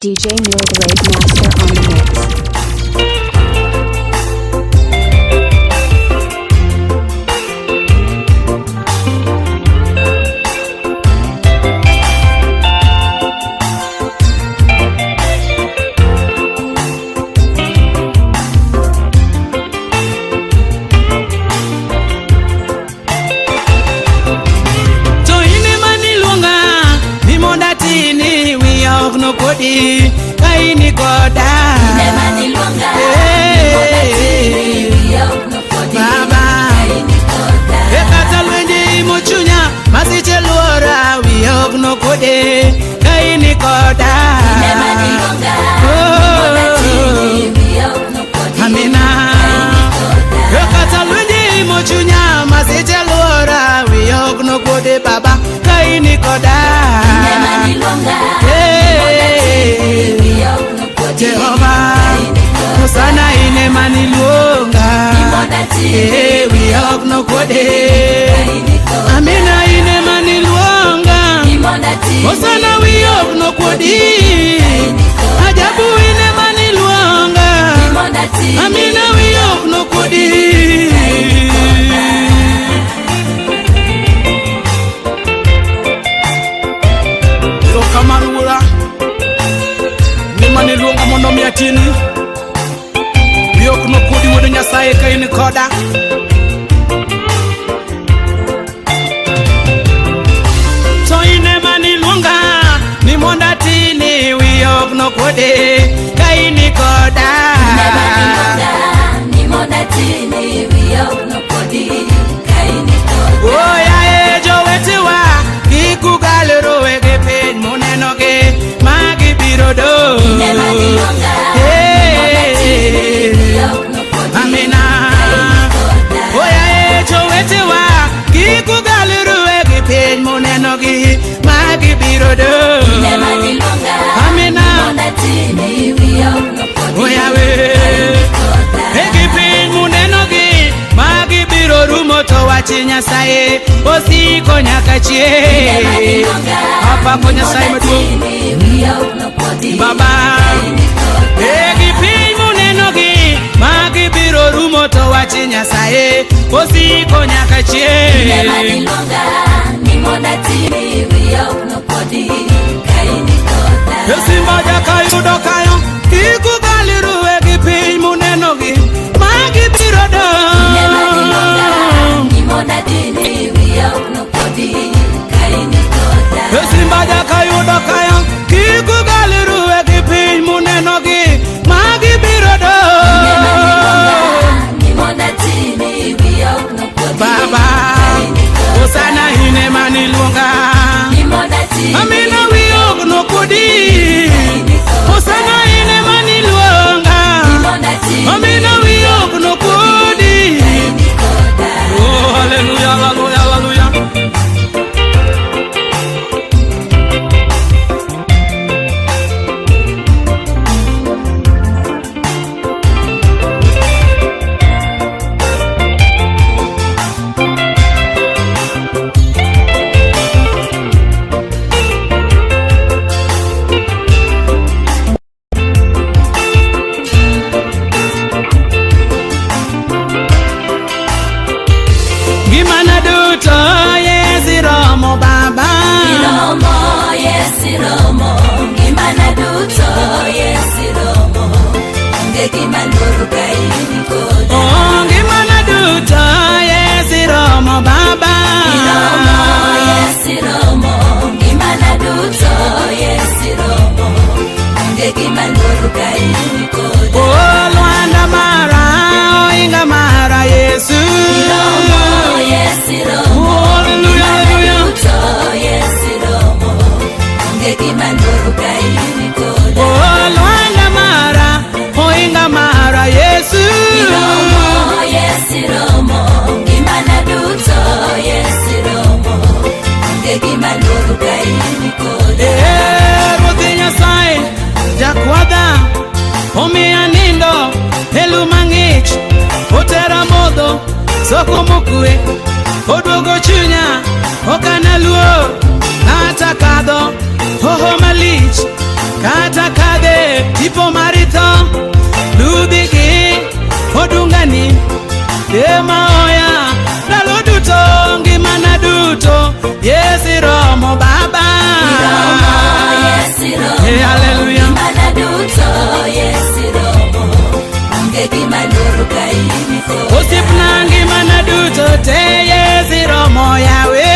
DJ Muir the Rave Master on the mix. Kaini koda Inemani longa Baba Ekatalwendi muchunya Masiche luora Wiyog no kode Kaini koda Inemani longa Amina Ekatalwendi muchunya Masiche luora Wiyog no kode Baba Kaini koda Inemani longa Jehovah, Hosanna ine manilunga. We have no kode. Amina ine manilunga. Hosanna we have no kode. Ajabu ine manilunga. Amina we have no kode. Kamanura Nimani luonga mondo miatini Biok no kudi wodo nyasaye kaini koda So inemani luonga Ni monda tini Wiok no kudi Kaini koda Inemani luonga Ni monda tini Wiok no kudi Kaini koda Oh ya ejo wetiwa Kikugalero wege pen munenoge Magi birodo Inemani longa Amina Oya echo wetewa Kikugalero wege pen munenoge Magi birodo Inemani longa Amina Oya we Wege pen munenoge Magi birodo moto wachi nyasaye Osiko nyakachie Apa ko nyasaye maduong Baba Egi piny munenogi Magi biro rumo to wachi nyasaye Osiko nyaka chieng Inemani longa Ni monda tini Wiyok no kodi Kaini koda Yosimba jaka yudo kayo Kikugali egi piny munenogi Magi biro do Inemani longa Ni monda tini Wiyok no kodi Kaini koda Yosimba jaka yudo kayo Kikugali egi piny munenogi Magi biro do Inemani longa Ni monda tini Wiyok no kodi Baba Hosanna inemani luonga Ni monda tini Amina wiyog no kodi Hosanna inemani luonga Amina wiyog no kodi Oh hallelujah hallelujah hallelujah Gimana duto Yesi Romo Baba Iromo, yes, Iromo Gimana duto, yes, Iromo Onge gimanuru kaini koda Oh gimana duto Yesi Romo Baba Iromo, yes, Iromo Gimana duto, yes, Iromo Onge gimanuru kaini koda Oh Luanda Mara Oinga Mara Yesu Iromo, yes, Iromo Hallelujah, hallelujah. Duto, yes, Iromo Onge gimanuru kaini koda Oh Luanda Mara Oinga Mara Yesu Iromo, yes, Iromo Gimana duto, yes, Iromo Onge gimanuru kaini koda Ruthi Nyasaye Jakwada Omiya nindo Elu mang'ich Otera modho Soko mokwe Oduogo chunya Okana luo Kata kadho Hoho malich Kata kadho tipo marito lubigi odungani ema oya dalo duto ngimana duto yesi romo baba haleluya ngimana duto yesi romo ngegimandoro kainiko osipna ngimana duto te yesi romo yawe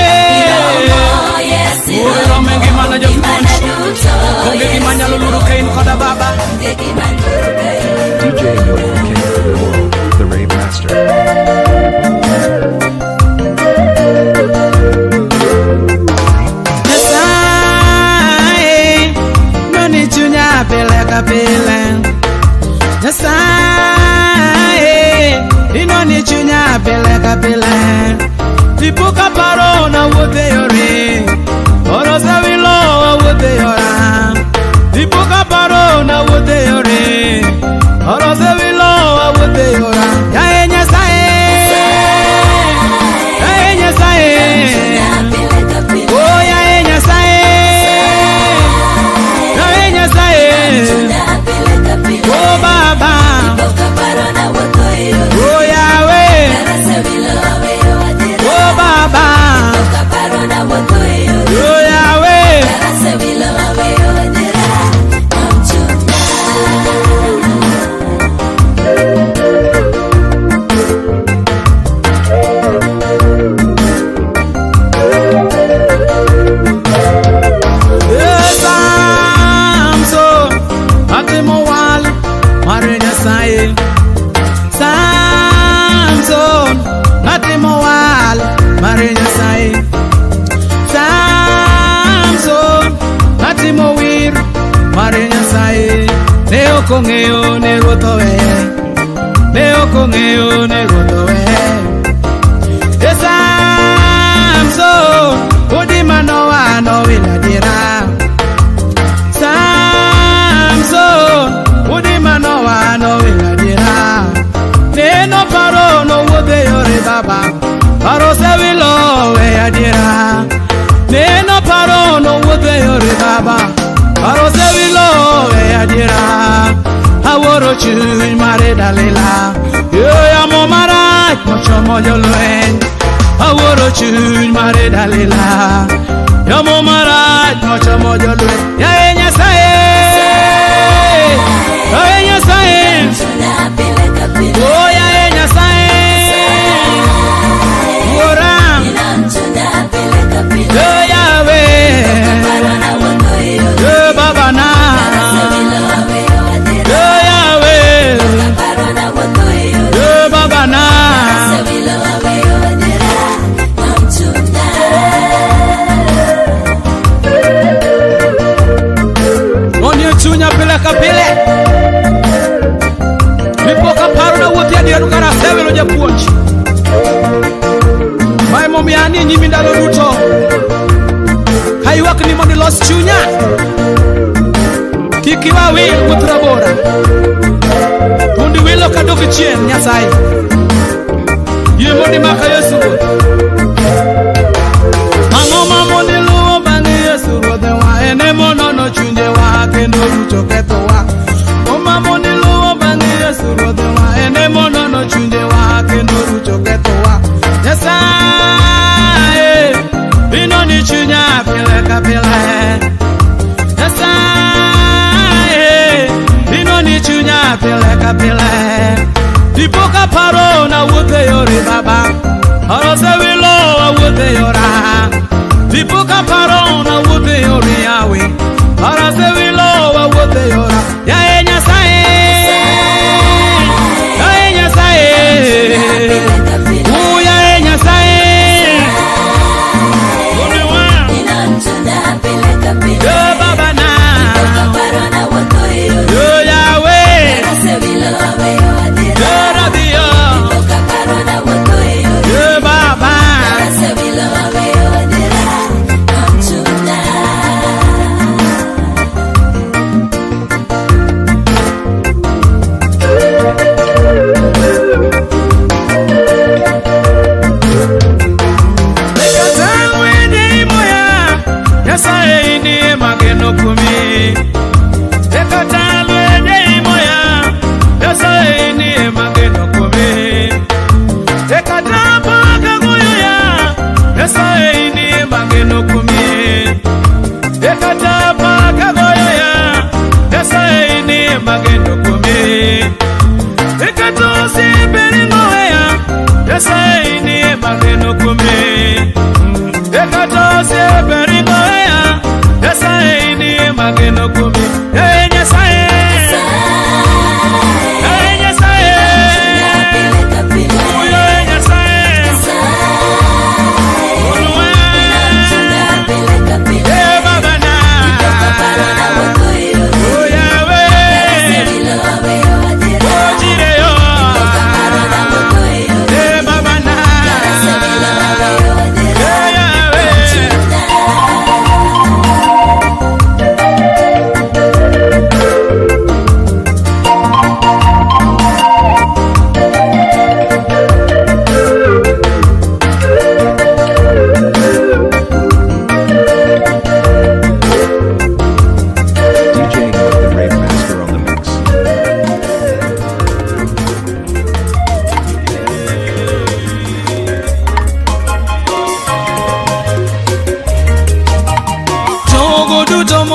romo ngimana jopuonj onge gima nyalo luro kain koda baba DJ Noel, King of the World, the Rave Master. Nyasaye noni chunya pile ka pile Nyasaye inoni chunya pile ka pile Tipuka paro na wote yore Oro savilo wote yora Tipuka paro na wote yore Oro savilo wote yora Yae Nyasaye Yae Nyasaye Oh yae Nyasaye Yae Nyasaye Oh Baba Oh Yahweh Oh Baba Oh Yahweh Samson atimo wal mare Nyasaye Samson atimo wal mare Nyasaye Samson atimo wir mare Nyasaye ne okong'eyo ne ruoth oweye ne okong'eyo ne ruoth oweye Samson odi manowa nowil adiera Samson odi manowa nowil adiera neno paro no wuodhe yore baba paro sewilo we adiera neno paro no wuodhe yore baba paro sewilo we adiera aworo chuny mare dalila yo yamo marach mochomo jolweny aworo chuny mare dalila yamo marach mochomo jolweny yae Nyasaye yae Nyasaye oh yae Nyasaye ora yo Yahweh yo Baba na yo Yahweh yo Baba na onye chunya pile ka pile mipoka paro na wuothi adier kara sewilo japuonj mae momiya ni nyimi ndalo duto kaywak ni mondo ilos chunya kik iwa wil wuoth rabora mondo iwilo ka dok chien Nyasaye yie mondo imaka Yesu ruoth ang'o ma mondo iluwo bang'e Yesu ruodhewa en emonono chunjewa kendo rucho kethowa oma mondo iluwo bang'e Yesu ruodhewa en emonono chunjewa kendo rucho kethowa Nyasaye inoni chunya pile ka pile Nyasaye inoni chunya pile ka pile dipoka paro na wuothe yore baba oro sewilo wuothe yora dipoka paro na wuothe yore yawe oro sewilo wuothe yora yae Nyasaye yae Nyasaye oh yae Nyasaye yo Baba na yo Yahweh yo Rabio yo Baba mageno kume ekato se beringo ya Nyasaye ni mageno kume ekato se beringo ya Nyasaye ni mageno kume Nyasaye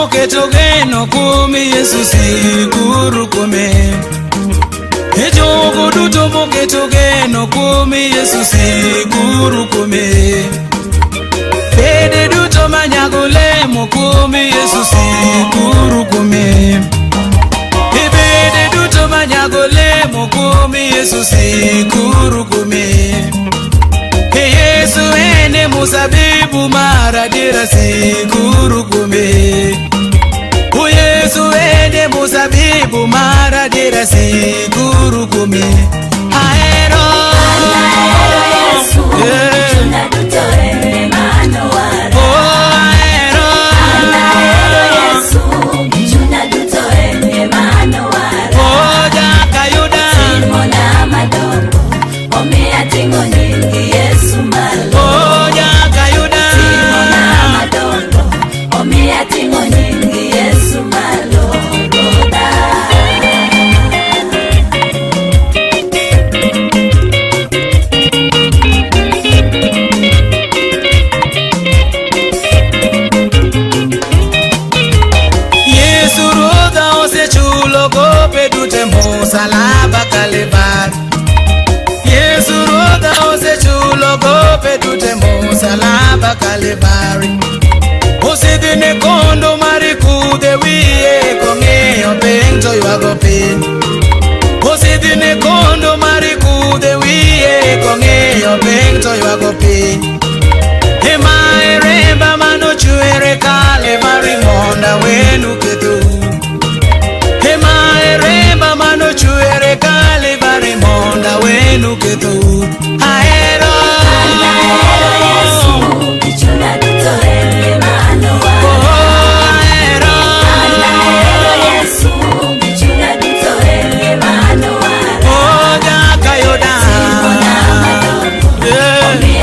Ketogeno kumi Yesu siguru kume Ejogo duto moketogeno kumi Yesu siguru kume Bede duto manyago lemo kumi Yesu siguru kume Bede duto manyago lemo kumi Yesu siguru kume Yesu ene musabibu maradira siguru kume Yesu ene musabibu maradira siguru kume Aero Yesu Chuna tutore manuara Aero Yesu Chuna tutore manuara Jaka Yuda Simona madongo Omea tingo nyingi Yesu malo Jaka Yuda Simona madongo Omea tingo nyingi Yesu malo Yesu Roda osechulo gope dute musalaba Kalvari Yesu Roda osechulo gope dute musalaba Kalvari Osidine kondo marikude wiye kong'eyo pento ywago piny Osidine kondo marikude wiye kong'eyo pento ywago piny Ema eremba manochwere Kalvari monda wenu ketho Ema eremba manochwere Kalvari monda wenu ketho Ahero Yesu Chuna tutore manuara Yesu Chuna tutore manuara Jaka Yuda Simona madongo Omea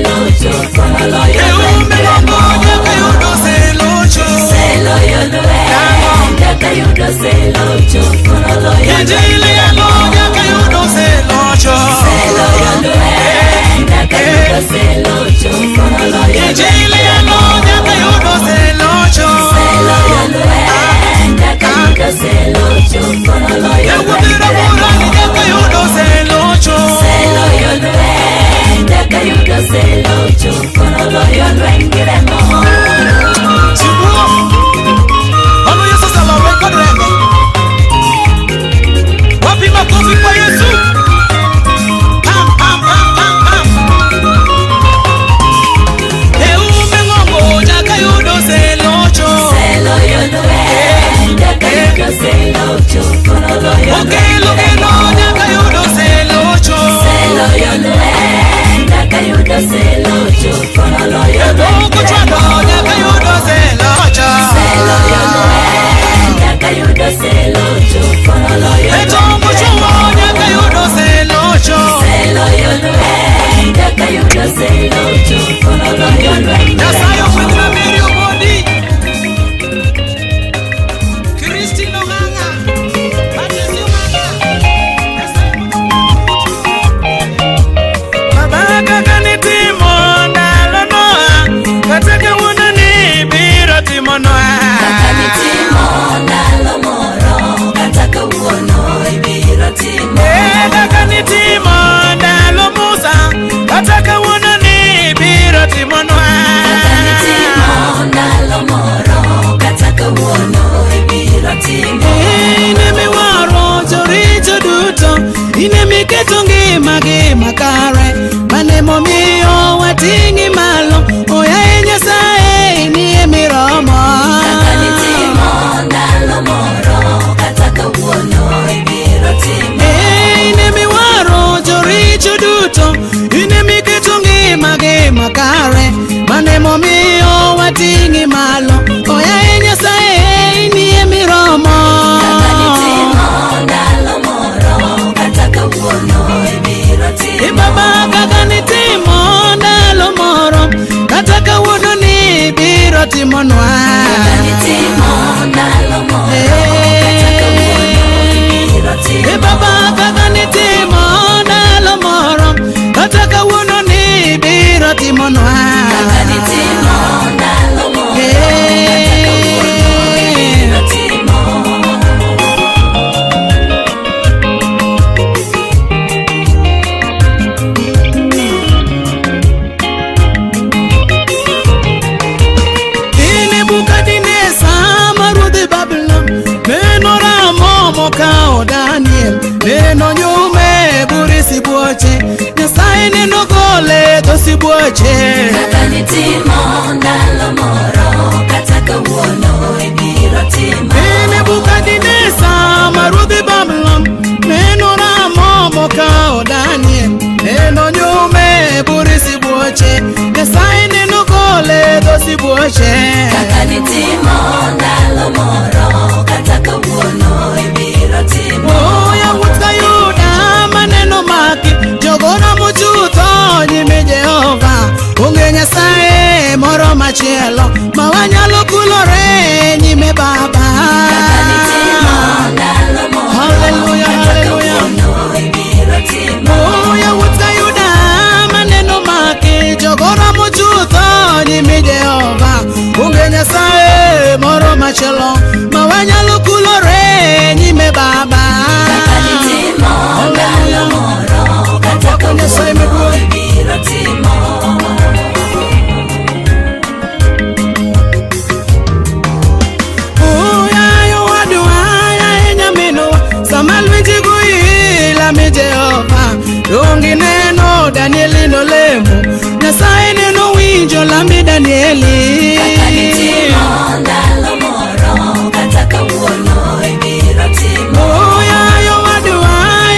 selocho, kono loyo lwengiremo. Nyaka yudo selocho. Selo yolwe, nyaka yudo selocho, kono loyo Injili yalo nyaka yudo selocho. Selo yolwe, nyaka yudo selocho, kono loyo Injili yalo nyaka yudo selocho. Selo yolwe, nyaka yudo selocho, kono loyo Ewubira burani nyaka yudo selocho. Selo yolwe, nyaka yudo selocho, kono loyo lwengiremo. Sibuo. Ono Yesu salawe kodrege. Wapi makofi kwa Yesu? Pam pam pam pam pam. Eume ngongo nyaka yudo selocho. Selo yolwe, nyaka yudo selocho, kono loyo Okelo keno nyaka yudo selocho. Selo yolwe, nyaka yudo selocho, kono loyo Oko chwado nyaka yudo selocho. Selo yolwe, nyaka yudo selocho, kono loyo Etongo chuo nyaka yudo selocho. Selo yolwe, nyaka yudo selocho, kono loyo Nyasaye okwedh na miri omondi. Kristino ng'ang'a. Batisi ng'ang'a. Baba kaka nitimo ndalo Noa, kata kawuono ni biro timo Noa. Kaka nitimo ndalo moro, kata kawuono ibiro timo. Kaka nitimo ndalo Musa, kata kawuono ni biro timo Noa. Kaka nitimo ndalo moro, kata kawuono ibiro timo. Ine miwaro joricho duto, ine miketo ngimagi makare, mane momiyo wating'i malo, oyaye Nyasaye inie miromo. Kaka nitimo ndalo moro, kata kawuono ibiro timo. Ine miwaro joricho duto, ine miketo ngimagi makare, mane momiyo wating'i malo, oyaye Nyasaye inie miromo. Kaka nitimo ndalo moro, kata kawuono ibiro timo. Baba kaka nitimo ndalo moro, kata kawuono ni biro timonwa. Kaka nitimo ndalo moro, kata kawuono ibiro timo. Baba kaka nitimo ndalo moro, kata kawuono ni biro timonwa. Kaka nitimo ndalo moro, kata kawuono ibiro timo. Nebukadneza maruodh Babylon nenoramo mokao Daniel, nenonyume buri sibuoche, Nyasaye nenogole dho sibuoche. Kaka nitimo ndalo moro, kata kawuono ibiro timo. Nebukadneza maruodh Babylon nenoramo mokao Daniel, nenonyume buri sibuoche, Nyasaye nenogole dho sibuoche. Kaka nitimo ndalo moro, kata kawuono ibiro timo. Yawuot Sayuda maneno maki, jogona mochutho nyime Jehova, onge Nyasaye moro machielo ma wanyalo kulore nyime Baba. Kaka nitimo ndalo moro, Hallelujah, kata hallelujah. kawuono ibiro timo. Yawuot Sayuda maneno maki, jogona mochutho nyime Jehova, onge Nyasaye moro machielo ma wanyalo kulore nyime Baba. Kaka nitimo ndalo moro, kata kawuono ibiro timo. Yayo wadwa yaye nyaminwa, sama lwenje goila mi Jehova, dongi neno Danieli nolemo, Nyasaye neno winjo lambi Danieli. Kaka nitimo ndalo moro, kata kawuono ibiro timo. Yayo wadwa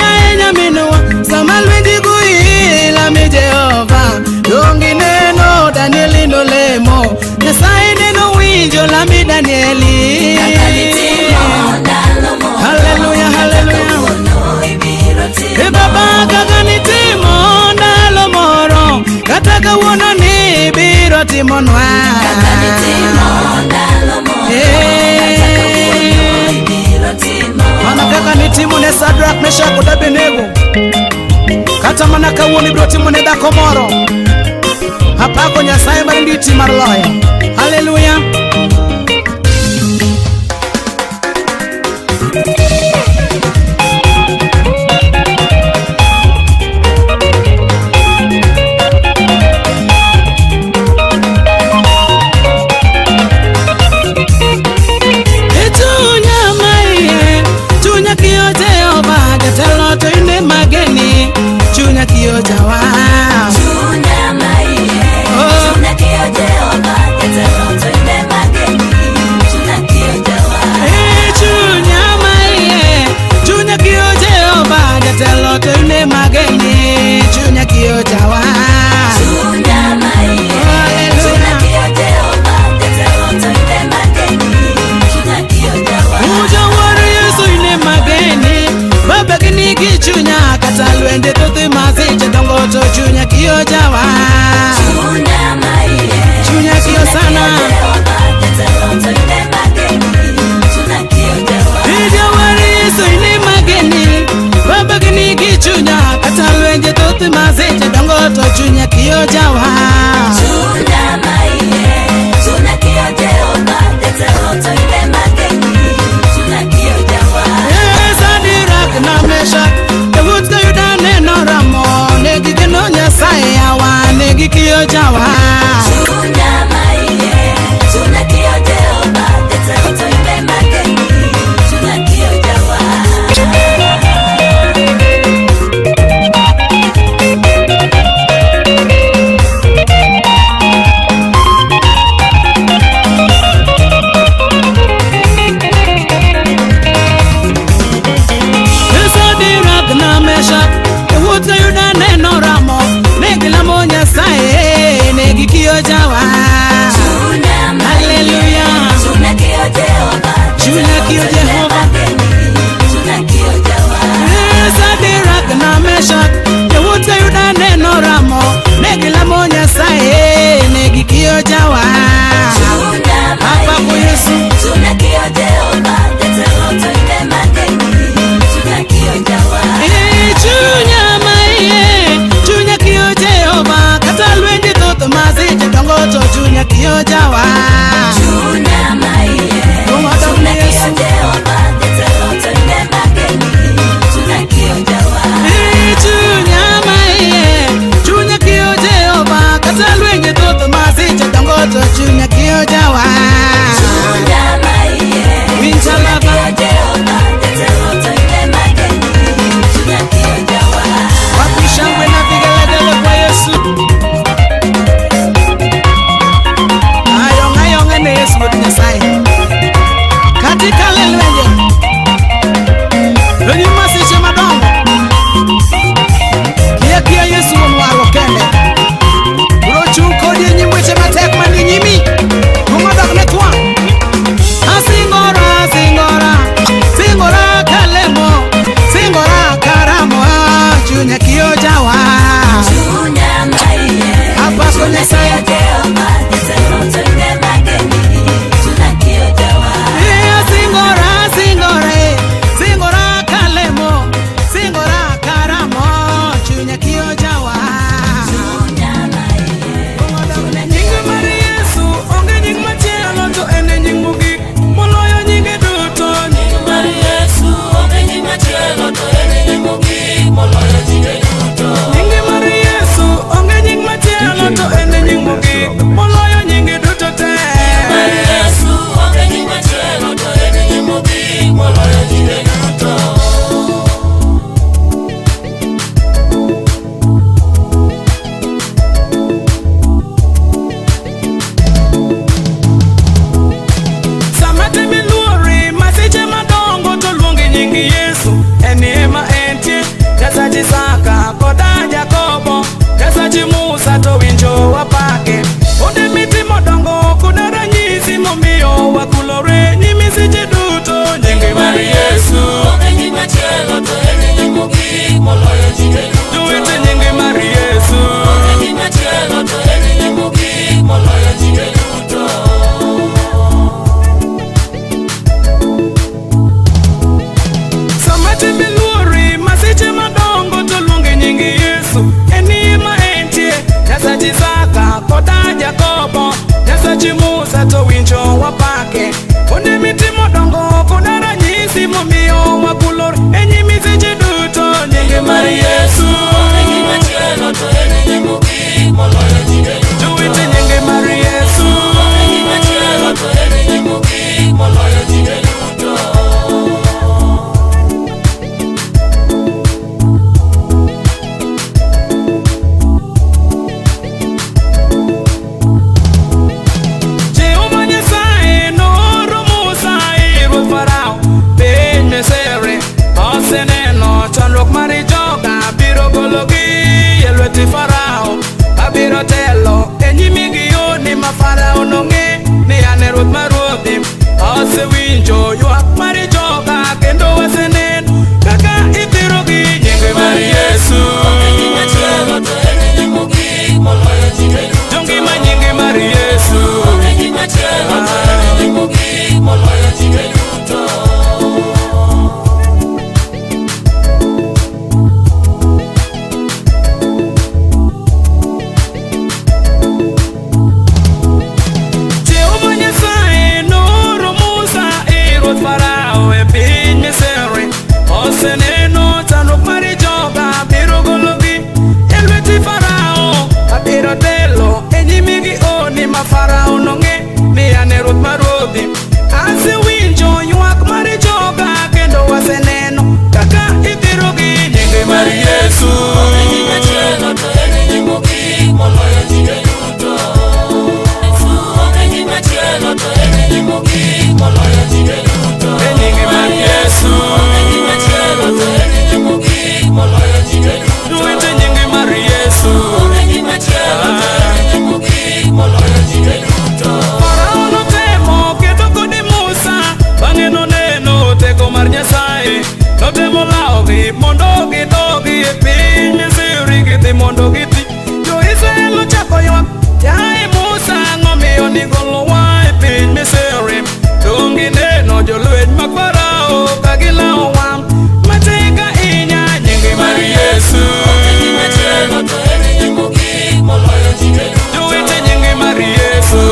yaye nyaminwa, sama lwenje goila mi Jehova, dongi neno Danieli nolemo, Nyasaye neno winjo lambi Danieli. Kaka nitimo ndalo moro, Hallelujah, kata hallelujah. kawuono ibiro timo. Baba kaka nitimo ndalo moro, kata kawuono Neno ni biro timonwa mana kaka ni timone Sadrak, Meshach kod Abednego, kata mana kawuono ibiro timone dhako moro. Apako Nyasaye mar nditi mar loyo. Haleluya. Chunya kiyo jawa, chunya maiye, chunya kiyo Jehova, ketelo toine mageni, chunya kiyo jawa. Chunya maiye, chunya kiyo Jehova, ketelo toine mageni, chunya kiyo jawa. Chunya maiye, chunya kiyo Jehova, ketelo toine mageni, chunya kiyo jawa. Ujo wari Yesu ine mageni, baba gini kichunya katalwende tote maseche dongo to chunya kiyo jawa. Chunya maiye, chunya kiyo sana. Ija wari Yesu ine mageni, baba gini kichunya katalwende tote maseche dongo to chunya kiyo jawa. Chunya maiye, chunya kiyo Jehova, tetelo toine mageni, chunya kiyo jawa. Sadrak na Meshach negi geno Nyasaye yawa, negi kiyo jawa. Chunya maiye, chunya kiyo Jehova, tetelo toine mageni, chunya kiyo jawa. Sadrak na Meshach Yuda neno ramo, negi lamo Nyasaye, negi kiyo jawa. Haleluya. Chunya kiyo Jehova, chunya kiyo Jehova, chunya kiyo jawa. Sadrak na Meshach Yuda neno ramo, negi lamo Nyasaye, negi kiyo jawa. Apako Yesu, chunya kiyo Jehova, tetelo toine mageni, chunya kiyo jawa. Chunya chunya kiyo Jehova, katalwende tote maseche dongo to chunya kiyo jawa. Chunya maiye, chunya kiyo Jehova, tetelo toine mageni, chunya kiyo jawa. Chunya maiye, chunya kiyo Jehova, katalwende tote maseche dongo to chunya kiyo jawa. Chunya maiye, chunya kiyo Jehova, tetelo toine mageni, chunya kiyo jawa. Shangwe na vigelegele kwa Yesu. Ayonga ne Yesu wetu Nyasaye. Katika lelwenge Doni masiche madongo Kia Yesu mwaro kende Uro chunko die nyimweche matek mani nyimi Nyasachi Isaka koda Jakobo, Nyasachi Musa to winjo wapake. Onde mitimo dongo koda ranyisi momiyo wakulor e nyimisi ji duto nyinge mar Yesu. Jowete nyinge mar Yesu. Jehova Nyasaye nooro Musa e ruoth Farao piny Misri, oseneno chandruok mar joga biro gologi e lwet Farao. Abiro telo e nyimi gi yoni ma Farao nong'e ni an e ruoth mar ruodhi. Osewinjo ywak mar joga kendo waseneno kaka ithirogi nyinge mar Yesu. Jongima nyinge mar Yesu. Jehova Nyasaye nooro Musa e ruoth Farao e piny Misri, oseneno chandruok mar joga biro gologi e lwet Farao. Abiro telo e nyimi gi oni ma Farao nong'e ni an e ruoth mar ruodhi. Asewinjo ywak mar joga kendo waseneno kaka ithirogi nyinge mar Yesu. E nyinge mar Yesu. Jowete nyinge mar Yesu. Farao notemo kedo kode Musa, bang'e noneno teko mar Nyasaye. Notemo lawogi mondo gidogi e piny Misri gidhi mondo giti. Jo-Israel ochako ywak, yaye Musa, ang'omiyo nigolowa e piny Misri. Dong' gineno jolweny mag Farao ka gilawowa matek ahinya nyinge mar Yesu. Jowete nyinge mar Yesu.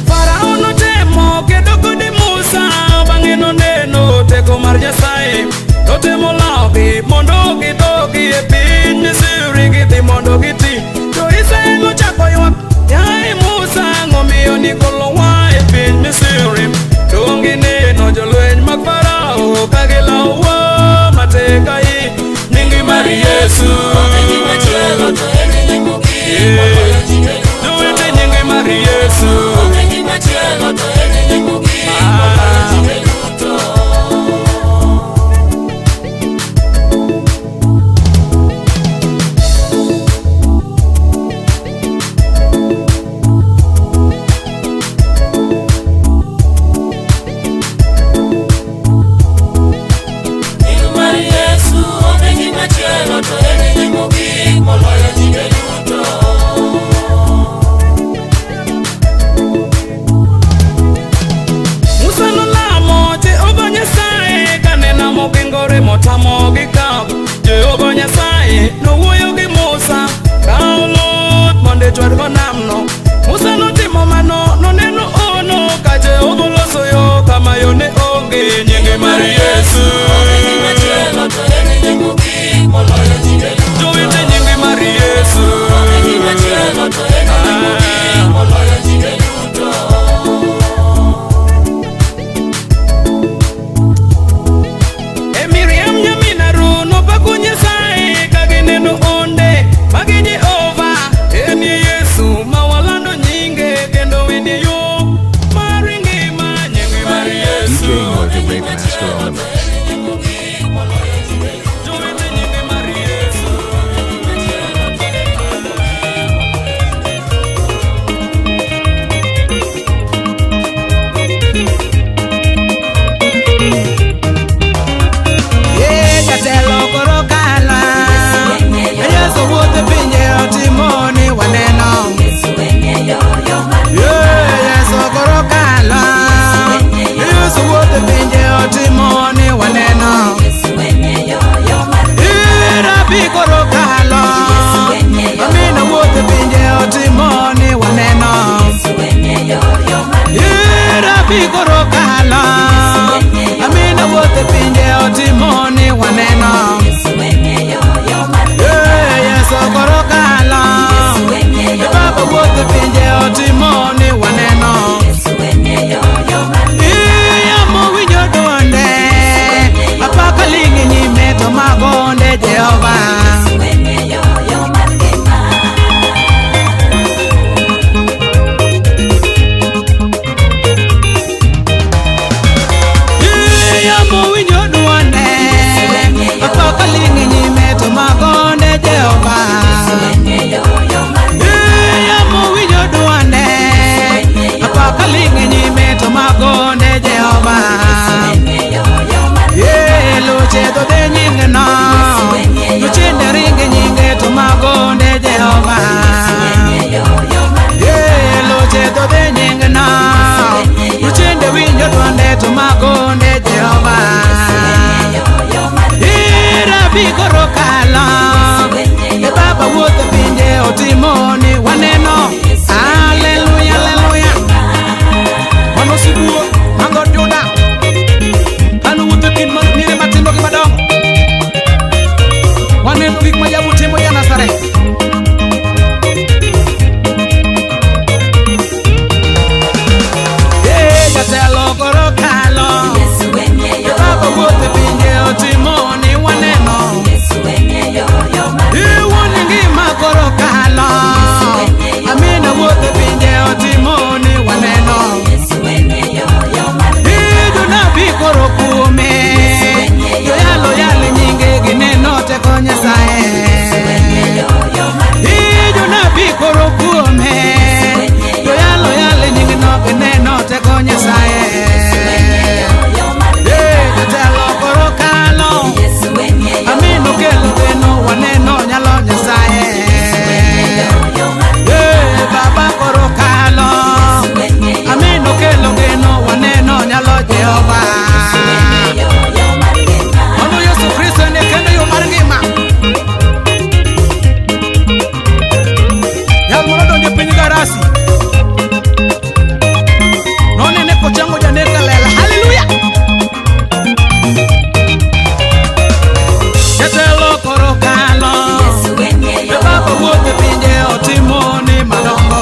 Farao notemo kedo kode Musa, bang'e noneno teko mar Nyasaye. Notemo lawogi mondo gidogi e piny Misri gidhi mondo giti. Jo-Israel ochako ywak, yaye Musa, ang'omiyo nigolowa e piny Misri. Dong' gineno jolweny mag Farao ka gilawowa matek ahinya nyinge mar Yesu. Jowete nyinge mar Yesu. Musa nolamo Jehova Nyasaye kanena mogingore motamo gi kaw. Jehova Nyasaye nowuoyo gi Musa ka oluth mondo echwadgo namno. Musa notimo mano, noneno ono ka Jehova oloso yo kama yo ne onge nyinge mar Yesu. Jowete nyinge mar Yesu. E Miriam nyamin Harun opako Nyasaye ka gineno onde mag Jehova. En Yesu ma walando nyinge otimoni waneno. Haleluya, haleluya. Mano sibuo mango Juda kanu wuotho kind mire matindo gi madongo. Waneno gik ma Jabu timo ja Nazareth. Jatelo koro kalo, Baba wuotho pinje otimoni waneno. Iwuoni ngima koro kalo, Amina wuotho pinje otimoni waneno. Ijonabi koro kuome, joyalo yalo nyinge gineno teko Nyasaye. Ijonabi koro kuome, joyalo yalo nyinge no gineno teko Nyasaye. Jatelo koro kalo, Amino kelo geno waneno nyalo Nyasaye. Baba koro kalo, Amino kelo geno waneno nyalo Jehova. Mano Yesu Kristo ne kendo yo mar ngima. Jal moro donjo piny garasi, nonene kochango janeka lela. Haleluya. Jatelo koro kalo, Baba wuotho pinje otimoni madongo.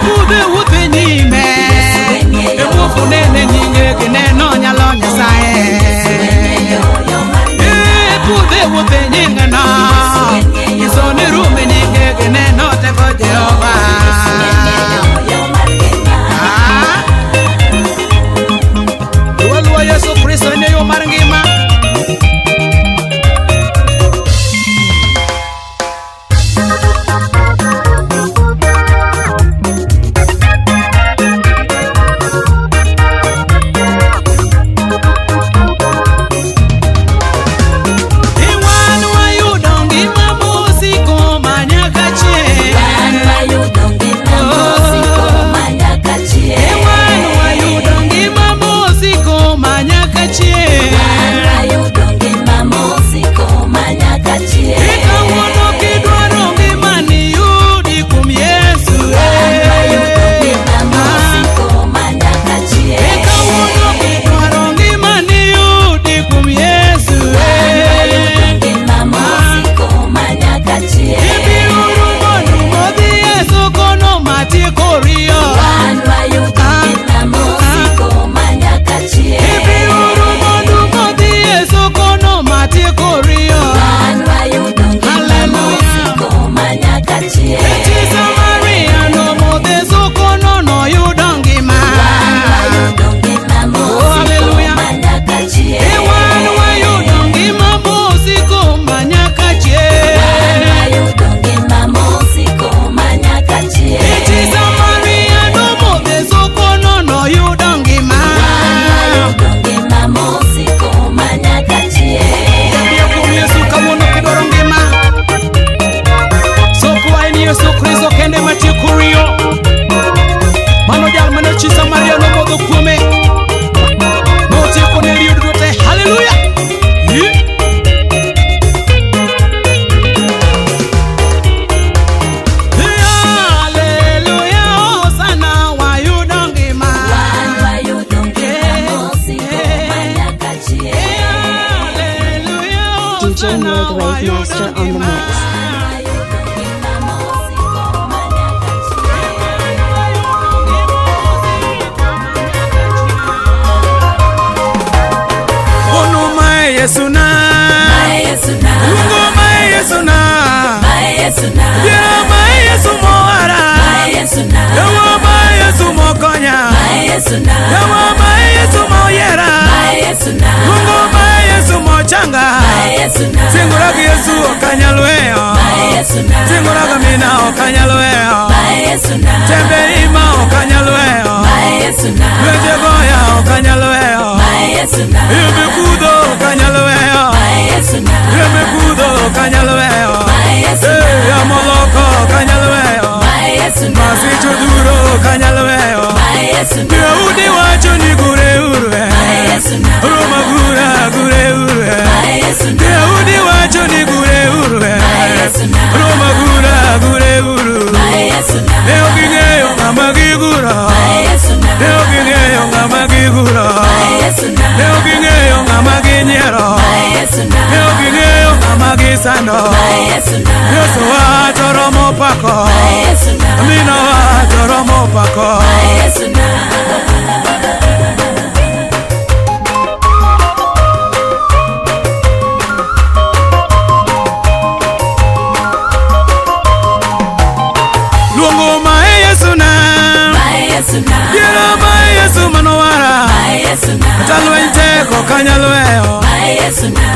Kudhe wuotho nyime, wuotho nene nyinge gineno nyalo Nyasaye. Kudhe wuotho nyingeno, nyiso ni rume nyinge gineno teko Jehova. Luwa Yesu Kristo ne yo mar ngima. Iwan wayudo ngima mosiko manyaka chieng'. Iwan wayudo ngima mosiko manyaka chieng'. Kawuono kidwaro ngima ni yudi kuom Yesu. Kawuono kidwaro ngima ni yudi kuom Yesu. Ibiro rumo dumo dhi e sokono matieko riyo. Ibiro rumo dumo dhi e sokono matieko riyo. Eti Samaria nomodhe sokono noyudo ngima. Haleluya. Iwan wayudo ngima mosiko manyaka chieng'. Eti Samaria nomodhe sokono noyudo ngima. Jabiro kuom Yesu kawuono kidwaro ngima. Sokwa en Yesu Kristo kende matieko riyo. Mano jal mane chi Samaria nomodho kuome, notieko ne riyo duto te. Haleluya. Haleluya, Hosana wayudo ngima. Haleluya, DJ Moore, the Rave Master on the mix. Ono mae Yesu na, ungo mae Yesu na, yeah mae Yesu moara, yawa mae Yesu mokonya, yawa mae Yesu moyera, ungo mae Yesu mochanga, singura gi Yesu okanyalweyo, singura gi mina okanyalweyo, tembe ima okanyalweyo, lwenje goya okanyalweyo, yeme kudo okanyalweyo, yeme kudo okanyalweyo, yamoloko okanyalweyo, masicho duro okanyalweyo, Daudi wacho ni gure urwe, Roma gura gure urwe, Daudi wacho ni gure urwe, Roma gura gure guru Eo gingeyo ngama gigura Eo gingeyo ngama gigura Eo gingeyo ngama ginyero Eo gingeyo ngama gisando Yesu atoromo pako Amina atoromo pako Yero ma Yesu manowara Talwente ko kanyalweyo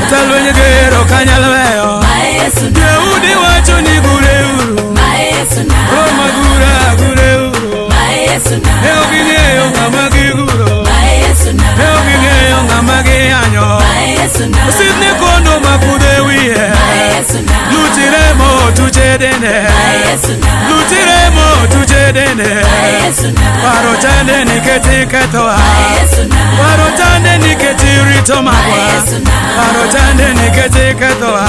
Talwenye gero kanyalweyo Yeudi wacho ni gure uru Roma gura gure uru Eo gingeyo ngama giguro Eo gingeyo ngama gianyo Sidne kono makude wiye Lutiremo tuchedene Lutiremo tuchedene Parotande niketi ketoa Parotande niketi rito magwa Parotande niketi ketoa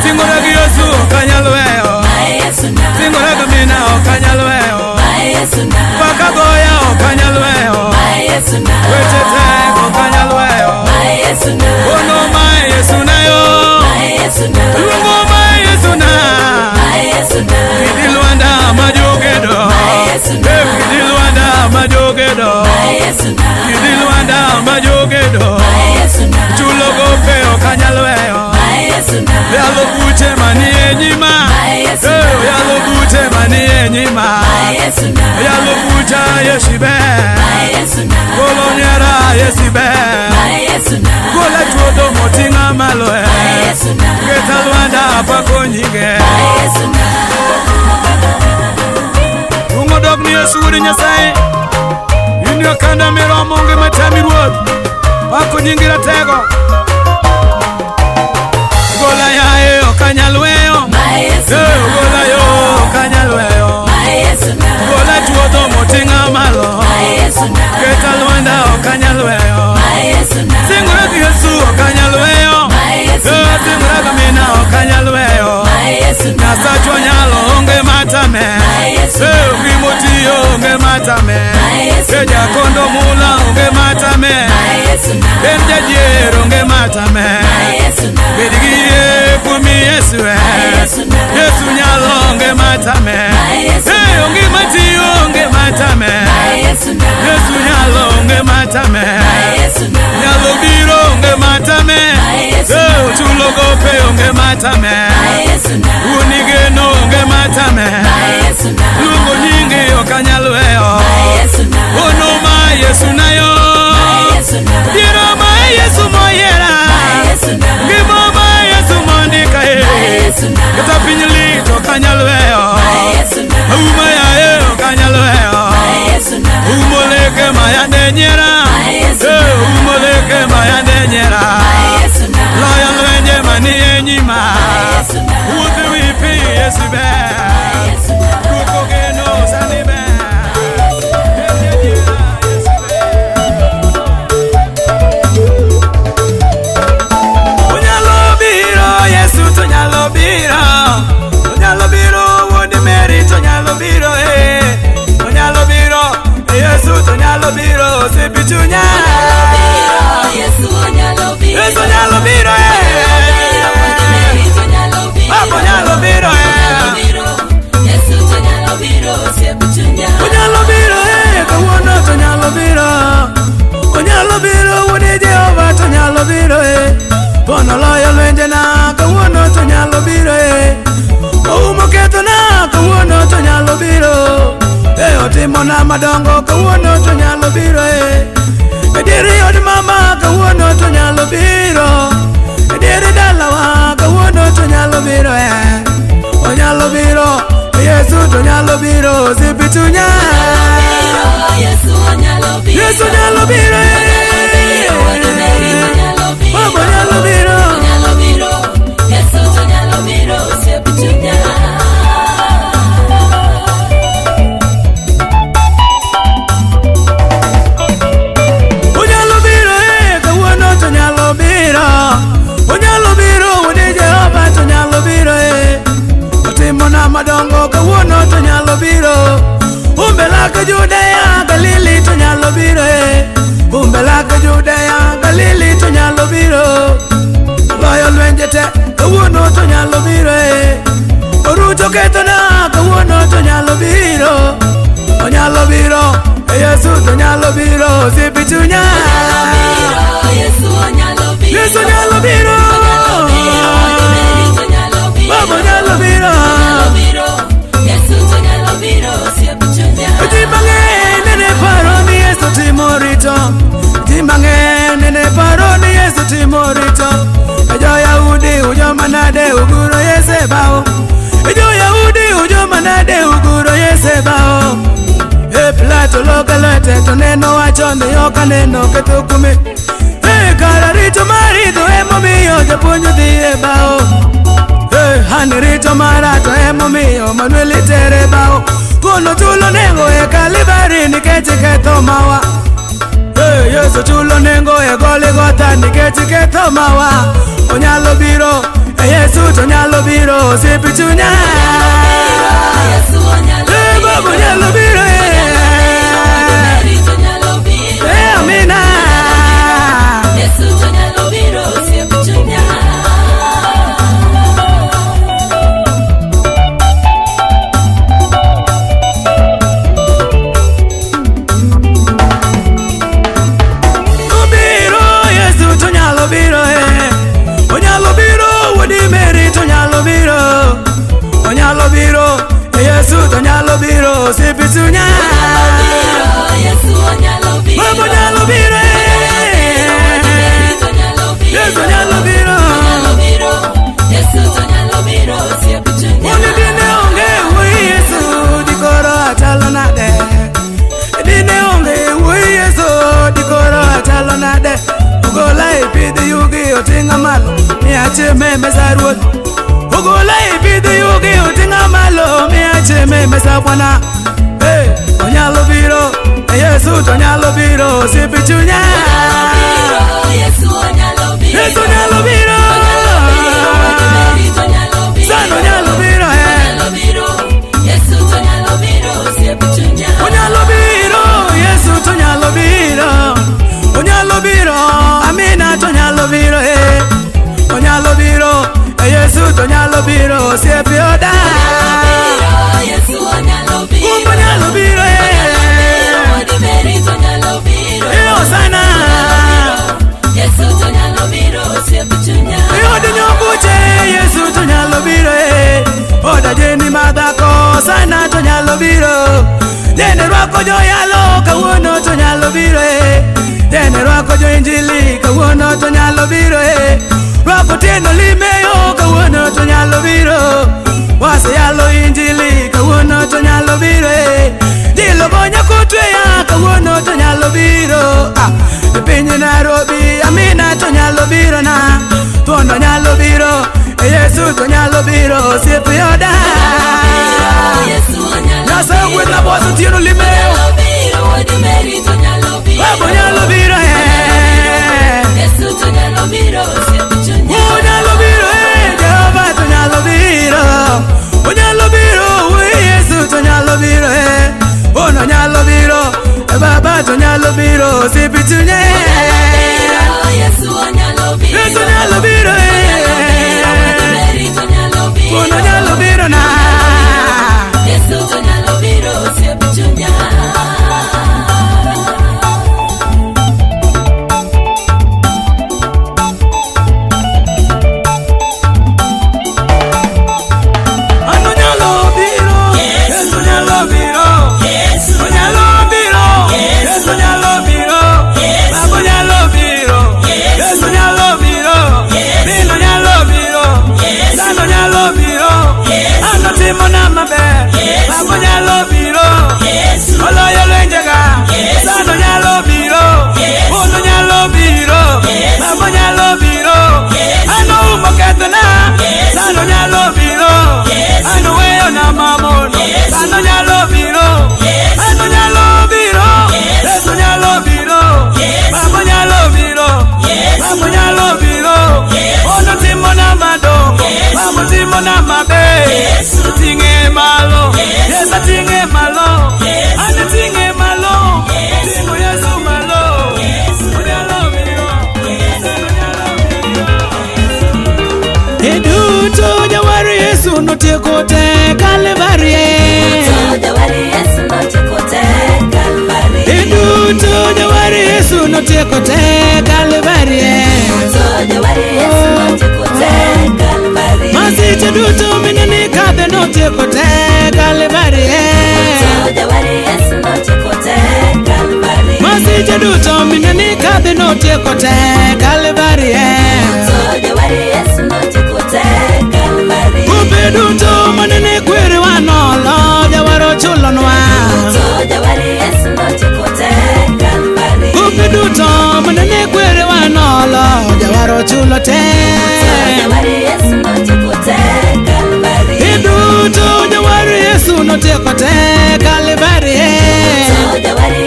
Tingora giyosu kanyalweyo Tingora gamina okanyalweyo Pakagoya okanyalweyo Wetete okanyalweyo Ono ma Yesu nayo Lungo ma Yesu na Kidilwanda majogedo Kidilwanda majogedo Kidilwanda majogedo Chulogo peo kanyalweyo Yalo buche mani enyima Yalo buche mani enyima Yalo bucha yeshibe Kolonyera yesibe Kola chuodo motinga maloe Ketalwanda pako nyige Ungodok ni Yesu udi nyasai Inyo kanda miro monge matami ruod Pako nyingira tego Gola yae okanyalweyo Gola yo okanyalweyo Gola chuodo motinga malo Ketalwanda okanyalweyo Singura Yesu okanyalweyo Singura gamina okanyalweyo Nasachwa nyalo onge matame Gimotio onge matame Eja kondo mula onge matame Enja jiero onge matame Bedigie kumi Yesu Yesu nyalo onge matame Onge matio onge matame Yesu nyalo onge matame Nyalo biro onge matame Chulo gope onge matame Unigeno onge matame Lungo nyingi okanyalweyo Ono ma Yesu nayo Biro ma Yesu moyera Gimo ma Yesu mondika Kata pinyli to kanyalweyo Uma ya okanyalweyo Umoleke mayande nyera Umoleke mayande nyera Loyal wenye mani enyima Uthi wipi yesibe Kukogeno sanibe Onyalo biro Yesu tonyalo biro Onyalo biro Wodi Mary tonyalo biro Onyalo biro Yesu tonyalo biro Sepichunya Yesu onyalo biro Yesu onyalo biro Papa onyalo biro Yesu tonyalo biro Sepichunya Onyalo biro Kawuono tonyalo biro Onyalo biro Wodi Jehova tonyalo biro Pono loyo lwenjena Kawuono tonyalo biro Oumo kethona Kawuono tonyalo biro Otimona madongo Kawuono tonyalo biro Ediri od mama Kawuono tonyalo biro Ediri dalawa Kawuono tonyalo biro Onyalo biro Yesu tonyalo biro Sepichunya Yesu onyalo biro Yesu onyalo biro Baba onyalo biro Yesu tonyalo biro Sepichunya Onyalo biro Wodi Jehova tonyalo biro nyalo biro. Umbela ka Judea Galili to nyalo biro. Umbela ka Judea Galili to nyalo biro. Loyo lwenjete kawuono to nyalo biro. Oruto ketona kawuono to nyalo biro. Onyalo biro, Yesu to nyalo biro. Sipi chunya Yesu nyalo biro. Yesu nyalo biro. Baba nyalo biro. Yesu nyalo biro. Sipi chunya Jimange nene paro ni Yesu timorito. Jimange nene paro ni Yesu timorito. Ejo Yahudi ujo manade uguro Yese bao. Ejo Yahudi ujo manade uguro Yese bao. Plato lokalete to neno wachone yoka neno ketukumi. Kararito marito emo miyo japunyo dhiye bao. Hanirito marato emo miyo Manueli tere bao. Kono chulo nengo Kalibari nikechi ketho mawa. Yesu chulo nengo Goligota nikechi ketho mawa. Onyalo biro, Yesu to nyalo biro. Sipi chunya Yesu nyalo biro. Baba nyalo biro. Amina. Yesu nyalo biro. Sipi chunya Onyalo biro, Wodi Mary to nyalo biro. Onyalo biro, Yesu to nyalo biro. Sipi chunya Yesu nyalo biro. Baba nyalo biro. Yesu nyalo biro. Yesu nyalo biro. Sipi chunya Oni dine onge wui Yesu dikoro atalo nade. Dine onge wui Yesu dikoro atalo nade. Ugola ipidhi yugi otinga malo miache meme sarwot. Ugola ipidhi yugi otinga malo miache meme sabwana. Onyalo biro, Yesu to nyalo biro. Sipi chunya Yesu nyalo biro. Yesu nyalo biro. Sano nyalo biro. Yesu nyalo biro. Sipi chunya Onyalo biro, Yesu to nyalo biro. Onyalo biro, Amina to nyalo biro. Onyalo biro, Yesu to nyalo biro. Sipi oda Yesu nyalo biro. Kumbo nyalo biro. Sana Yesu nyalo biro. Sipi chunya Odi nyombuche Yesu to nyalo biro. Oda jeni madhako sana to nyalo biro. Dene rwako jo yalo kawuono to nyalo biro. Dene rwako jo injili kawuono to nyalo biro. Rwako tieno limeyo kawuono to nyalo biro. Wase yalo injili kawuono to nyalo biro. Dilo bonya kutweya kawuono to nyalo biro. Pinyi Nairobi Amina to nyalo biro na. Tono nyalo biro. Yesu to nyalo biro. Sipi oda Yesu nyalo Nasa kweta boso tieno limeyo Baba nyalo biro. Yesu nyalo biro. Sipi chunya Onyalo biro. Jehova to nyalo biro. Onyalo biro. Yesu to nyalo biro. Ono nyalo biro. Baba to nyalo biro. Sipi chunya Yesu nyalo biro. Yesu nyalo biro. Ono nyalo biro na. Yesu nyalo biro. Sipi chunya Ano nyalo biro. Yesu nyalo biro. Onyalo biro. Yesu nyalo biro. Baba nyalo biro. Yesu nyalo biro. Bino nyalo biro. Sano nyalo biro. Ano timo na maber. Baba nyalo biro. Oloyo lwenjega. Sano nyalo biro. Ono nyalo biro. Baba nyalo biro. Ano umo kethona. Sano nyalo biro. Ano weyo na mamono. Sano nyalo biro. Ano nyalo biro. Yesu nyalo biro. Baba nyalo biro. Baba nyalo biro. Ono timo na madongo. Baba timo na maber. Yesu tinge malo. Yesu tinge notekote Kalvari.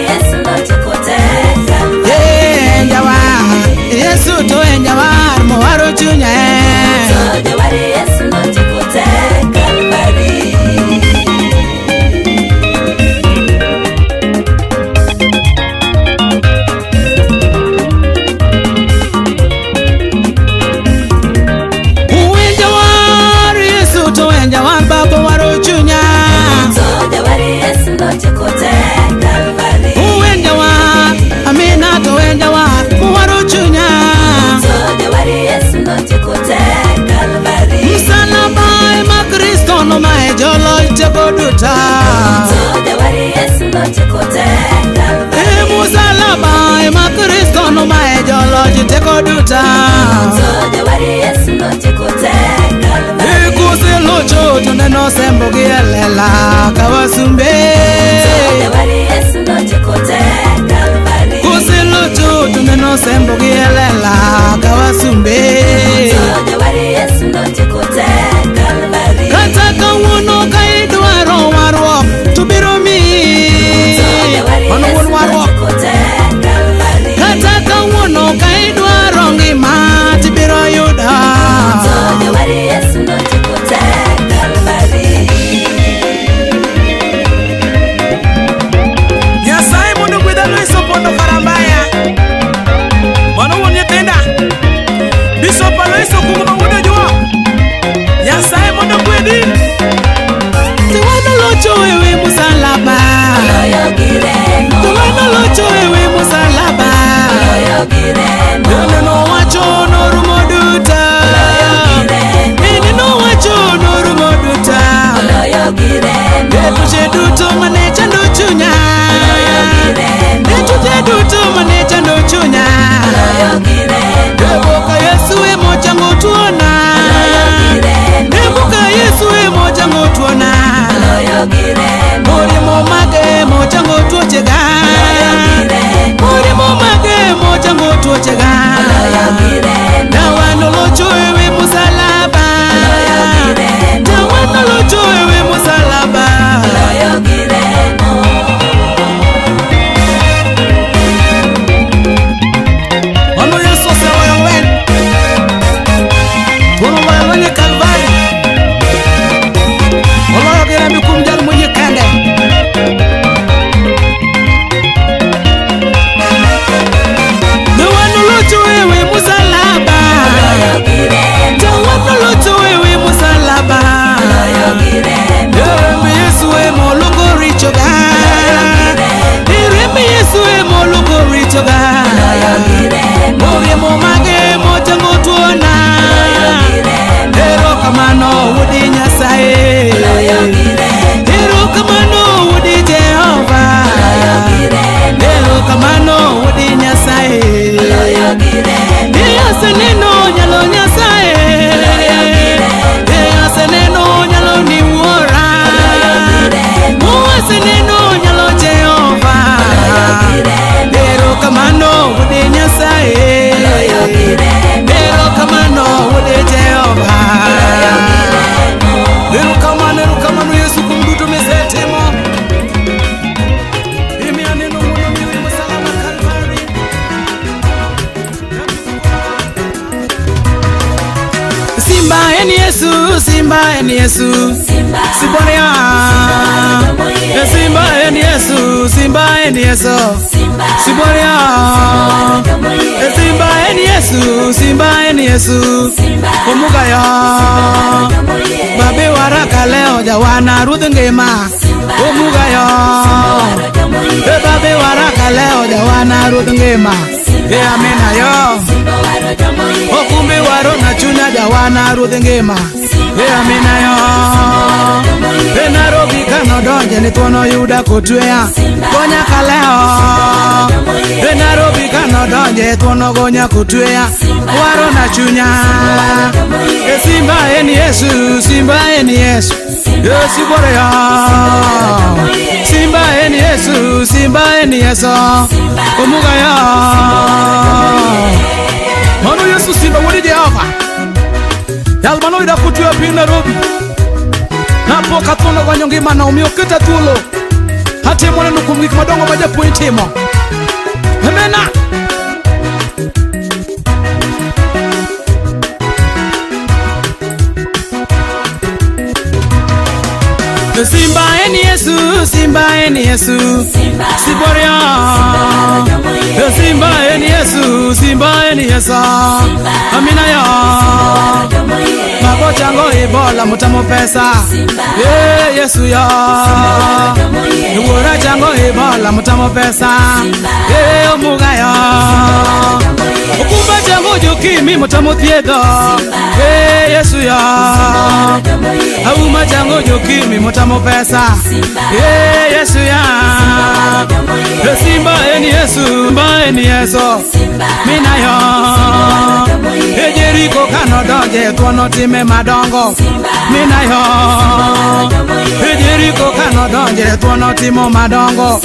Yesu notekote Kalvari. Enjawa Yesu to enjawa mwaro chunya. Yesu notekote Kalvari. Duta Yesu notekote Kalvari. Musalaba ma Kristo no ma jolo teko duta. Yesu notekote Kalvari. Kusilucho tuneno sembo gielela kawasumbe. Yesu notekote Kalvari. Kusilucho tuneno sembo gielela kawasumbe. Yesu notekote Kalvari. Kataka wono kaidwaro warwo tubiro mi. Ono won warwo. Kataka wono kaidwaro ngima tibiro yuda. Yesu notekote Kalvari. Nyasaye mondo gwedha Luiso Pondo Karambaya. Mano won nyithinda. Bishop Luiso Kumo wuda jwa. Nyasaye mondo gwedhi. Tiwana locho ewe musalaba. Tiwana locho ewe musalaba. Neno wacho norumo duta. Neno wacho norumo duta. Etuje duto mane chando chunya. Etuje duto mane chando chunya. Ebuka Yesu emo chango tuona. Ebuka Yesu emo chango tuona. Morimo mage mo chango tuochega. Morimo mage mo chango tuochega. Dawano locho ewe musalaba. Dawano locho ewe musalaba. Ono Yesu sewa wen. Tono wa wenye Kalvari. Ono yogera mikumjal mwenye kende. Dawano locho ewe musalaba. Dawano locho ewe musalaba. Irembe Yesu emo logo richoga. Irembe Yesu emo logo richoga. Morimo mage mo chango tuona. Ero kamano wudi Nyasaye. Ero kamano wudi Jehova. Ero kamano wudi Nyasaye. Iyase neno nyalo Nyasaye. Iyase neno nyalo ni wora. Muwase neno nyalo Jehova. Ero kamano wudi Nyasaye. Ero kamano wudi Jehova. Ero kamano Yesu kumduto mesetemo. Imi aneno mwono miwe musalaba Kalvari. Simba eni Yesu, Simba eni Yesu. Siboria. Simba eni Yesu, Simba eni Yesu. Siboria. Simba eni Yesu, Simba eni Yesu. Omugaya. Babe waraka leo jawana Ruth ngema. Omugaya. Babe waraka leo jawana Ruth ngema. Amina yo. Okumbi waro na chunya jawana Ruth ngema. Amina yo. Nairobi kano donje ni tuono yuda kutwea. Gonya kaleo. Nairobi kano donje tuono gonya kutwea. Waro na chunya. Simba eni Yesu, Simba eni Yesu. Yesu bore ya. Simba eni Yesu, Simba eni Yesu. Omuga ya. Mano Yesu Simba wadi Jehova. Yalmano ida kutwea pi Nairobi. Napo kathuno wanyongi mana umiyo kita thulo hatimo neno kuom gik madongo ma japuonj timo. Amena. Simba eni Yesu, Simba eni Yesu, Siboria. Simba eni Yesu, Simba eni Yesu, Amina ya. Babo chango ibola mutamo pesa, Yesu ya. Nuwora chango ibola mutamo pesa, Omuga ya. Okumba chango jukimi mutamo thiedo, Yesu ya. Auma chango jukimi mutamo pesa, Yesu ya. Simba eni Yesu, Simba eni Yesu, Mina ya. Jericho kano doge tuono time madongo, Mina ya. Jericho kano doge tuono timo madongo,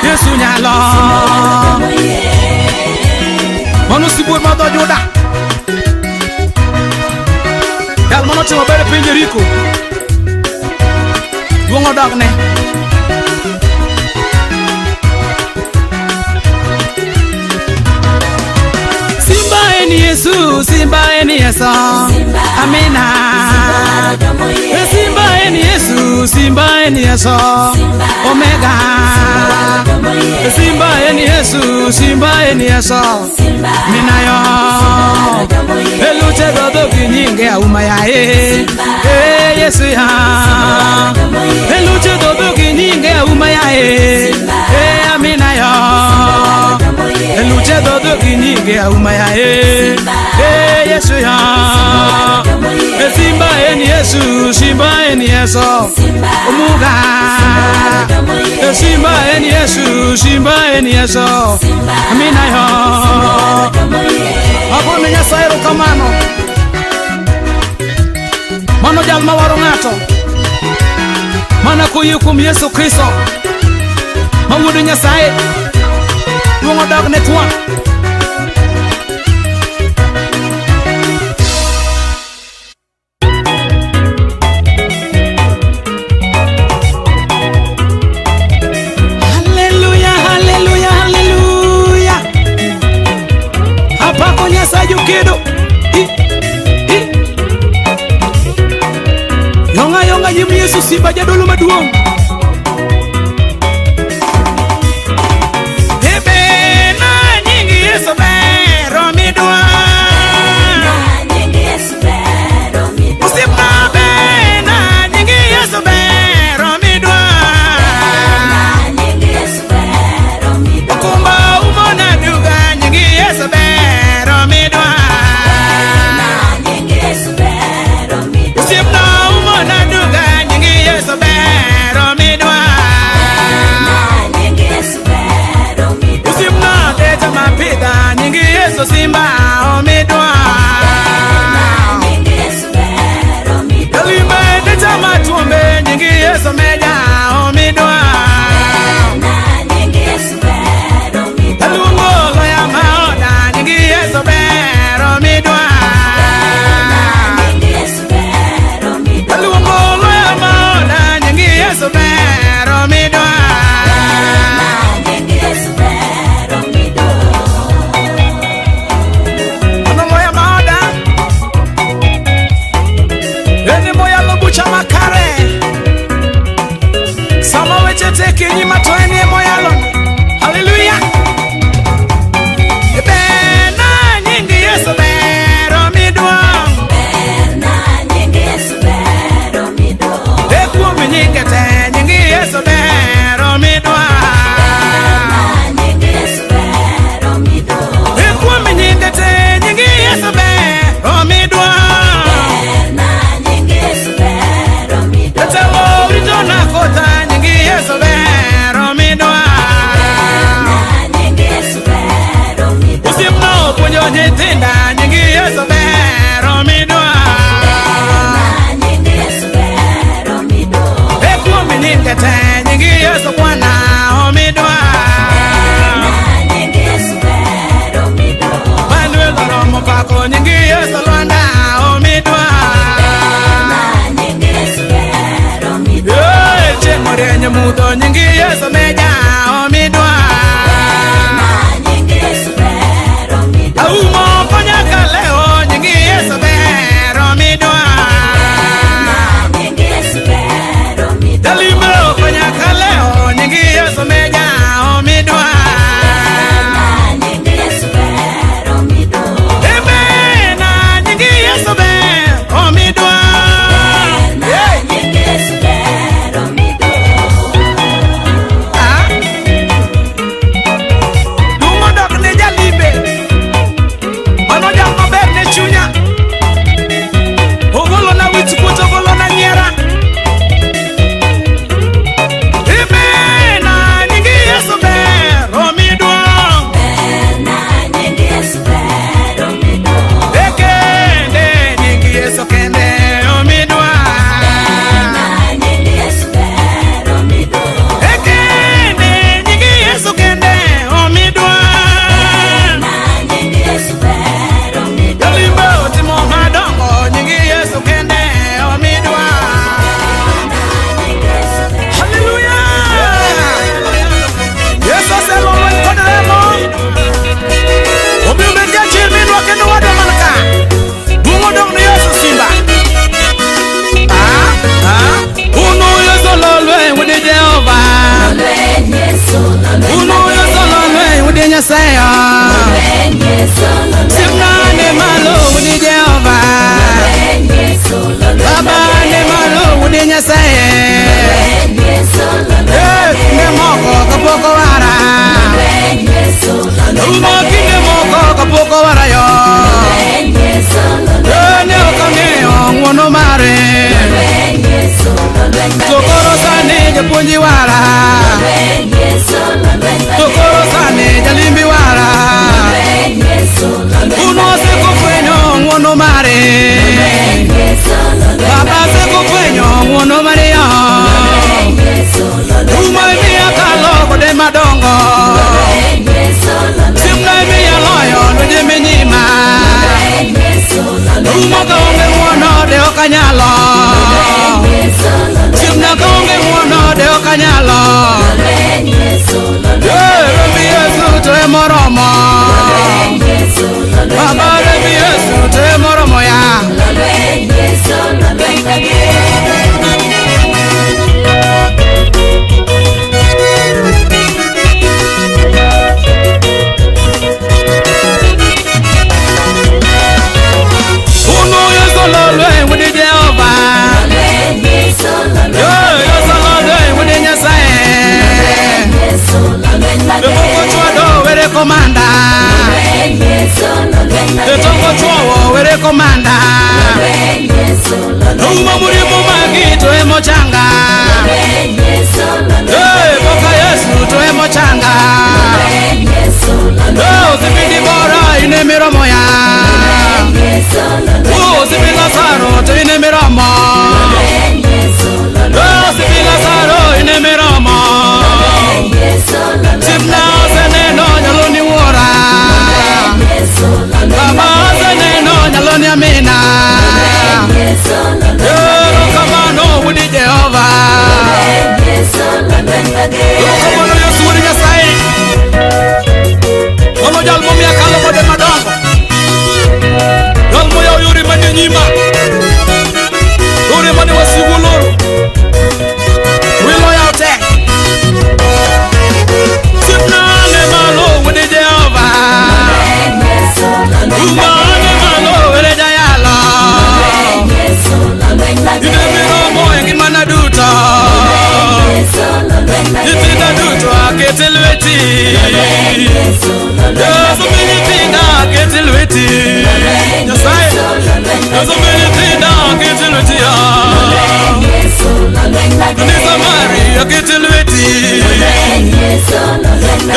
Yesu nyalo. Manu sibuor madho Juda, yal mano timo bere piny Jericho, duongo dogne. Simba eni Yesu, Simba eni Yesu, Amina. Simba eni Yesu, Simba eni Yesu, Omega. Simba eni Yesu, Simba eni Yesu, Mina yo. Eluche dodo kinyinge auma ya Yesu ya. Eluche dodo kinyinge auma ya Amina yo. Eluche dodo kinyinge auma ya Yesu ya. Simba eni Yesu, Simba eni Yesu, Omuga. Simba eni Yesu, Simba eni Yesu, Amina yo. Akone Nyasaye erokamano. Mano jal mawaro ng'ato mana koyie kuom Yesu Kristo ma wuod Nyasaye, duong' odogne thuon. Haleluya, haleluya, haleluya. Apako Nyasaye jukedo. Yonga yonga nyim Yesu Simba jadolo maduong'. Ebena nying Yesu bero midwa. Simba bena nying Yesu bero midwa. Okumba umona duga nying Yesu bero midwa. Simba umona duga nying Yesu bero midwa. Simba deja mapida nying Yesu Simba omidwa. Elimbe deja matuombe nying Yesu meja omidwa. Elungo loya maoda nying Yesu bero midwa. Elungo loya maoda nying Yesu bero midwa. Ano loya maoda eni moya lobucha makare. Sama weche teki nyima to eni moya lon. Hallelujah. Ebena nying Yesu bero midwa. Ekuom nyinge te nying Yesu bero midwa. Ekuom nyinge te nying Yesu bero midwa. Etelo rito na kota nying Yesu bero midwa. udo nyingi Yesu meja omidwa Aumo konyaka leo nyingi Yesu ber omidwa Dalimo konyaka leo nyingi Yesu meja omidwa Saya Simnane malo wudi Jehova Baba ne malo wudi Nyasaye Ne moko kapoko wara Umo kine moko kapoko wara yo Ne okangeo ngono mare Tokoro sane japunji wara Tokoro sane jalimbi wara Uno se kufenyo ngono mare Baba se kufenyo ngono mare ya Umay miya kalo kode madongo Simnay miya loyo nuje minyima Umo kaonge ngono de okanyalo Simna kaonge ngono de okanyalo Rabbi Yesu te moromo Baba Rabbi Yesu te moromo ya Uno Yesu lolwe wudi Jehova Yesu lolwe wudi Nyasaye Beboko chwado were komanda Betongo chwawo were komanda Uma murimu magito emo changa Boka Yesu to emo changa Zibidi bora ine miromo ya Zibidi Lazaro to ine miromo Zibidi Lazaro ine miromo Simna seneno nyaloni wora Baba seneno nyaloni amina Yero kamano wudi Jehova Yero kamano Yesu wudi Nyasaye Ono jalmo miya kalo kode madongo Jalmo ya yuri mani nyima Yuri mani wasiguluru Wilo ya ute Simnane malo wudi Jehova Umane malo wede jayala Ine miromo yengi mana duta Nitinda duto aketilweti Yesu militinda aketilweti Nyasaye Yesu militinda aketilweti Nisamari aketilweti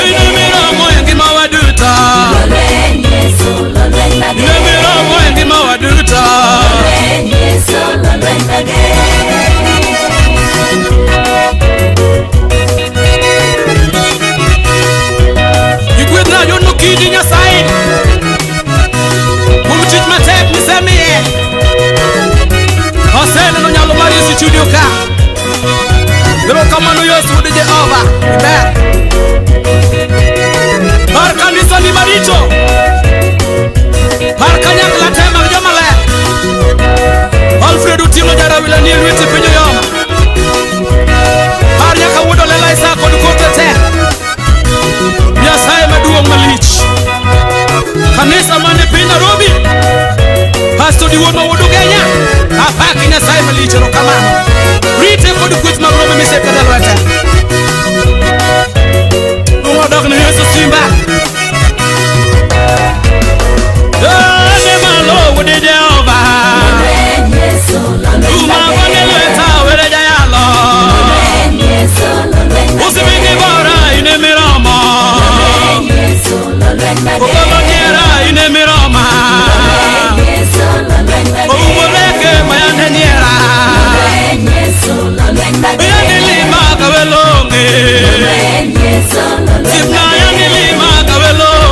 Ine miromo yengi mawaduta Ine miromo yengi mawaduta Igwedna yono kidi Nyasaye Mumuchit matek misemiye Osene no nyalo mari si studio ka Dero kamano Yesu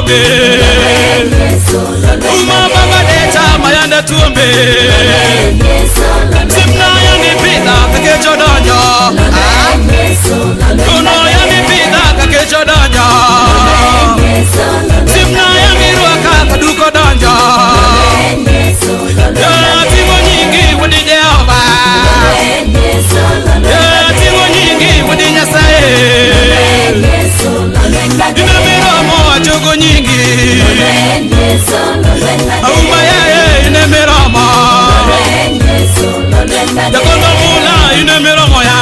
tuombe. Uma baba deta mayande tuombe. Simna yani pita kake chodonyo. Uno yani pita kake chodonyo. Simna yani ruaka kaduko donjo. Ya tigo nyingi wadi Jehova. Ya tigo nyingi wadi Nyasaye. Ina miromo achogo nyingi. Auma yae ina miromo. Yakondo mula ina miromo ya.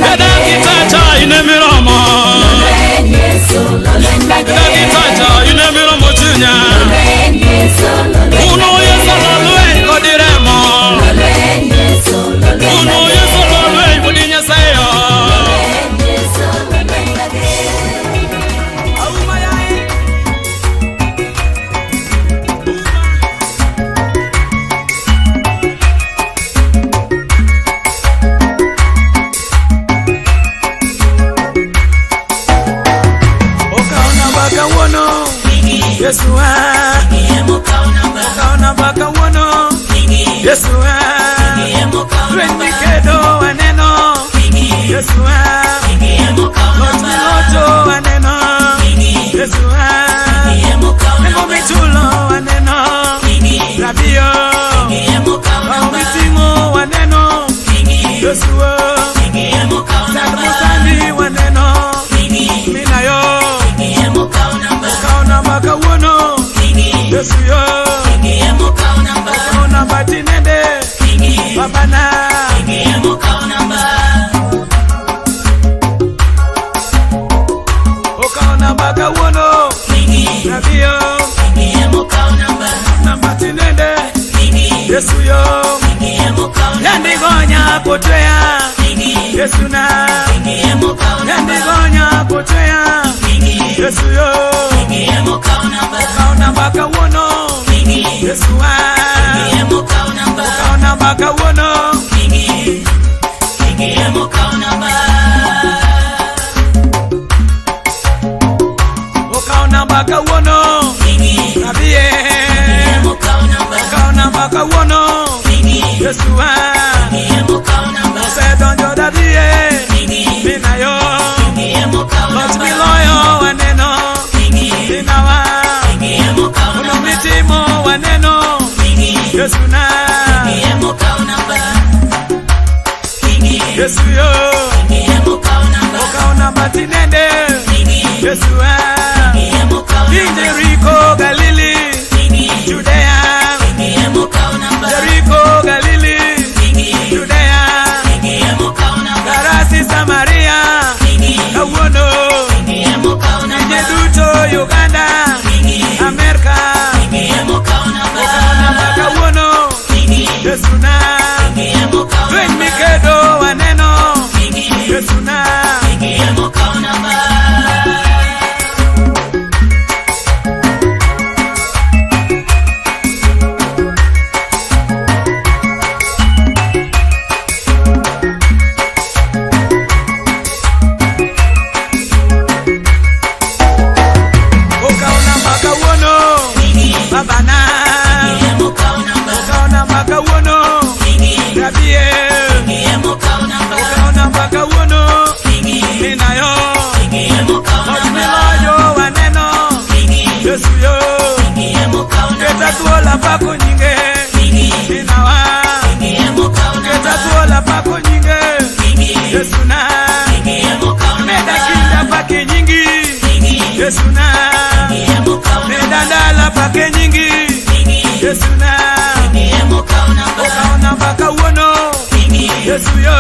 Yada kitata ina miromo. Yada kitata ina miromo chunya. Uno yeso lolwe kodiremo. Uno yeso lolwe wadi Nyasaye. Yesua, ukaona mpaka uono. Yesua, twendikedo waneno. Yesua, loto waneno. Yesua, nengo mitulo waneno. Rabio, mitimo waneno. Yesua, sadmusandi waneno. Minayo, ukaona mpaka uono. Yesu yo, ukaona batinende. Babana, ukaona mpaka uono. Rabio, na batinende. Yesu yo, yandigonya potwea. Yesu na, yandigonya potwea. Yesu yo, ukaona mpaka uono. Yesu wa, ukaona mpaka uono. Ukaona mpaka uono. Rabie, ukaona mpaka uono. Yesu wa, usedonjo dadie. Minayo, lotimiloyo waneno. Minawa, uno mitimo waneno. Yesu na, Yesu yo, ukaona batinende. Yesu wa, Jericho Galili, Judea. Jericho Galili, Judea. Garasi Samaria, Kauono. Nyeduto Uganda, Amerika. Ukaona mpaka uono. Yesu na, twendikedo waneno. Yesu na, ukaona mpaka uono. Babana, ukaona mpaka uono. Rabie, ukaona mpaka uono. Minayo, otimiloyo waneno. Yesu yo, keta kuola pako nyinge. Minawa, keta kuola pako nyinge. Yesu na, meda kinda pake nyingi. Yesu na, meda ndala pake nyingi. Yesu na, ukaona mpaka uono. Yesu yo,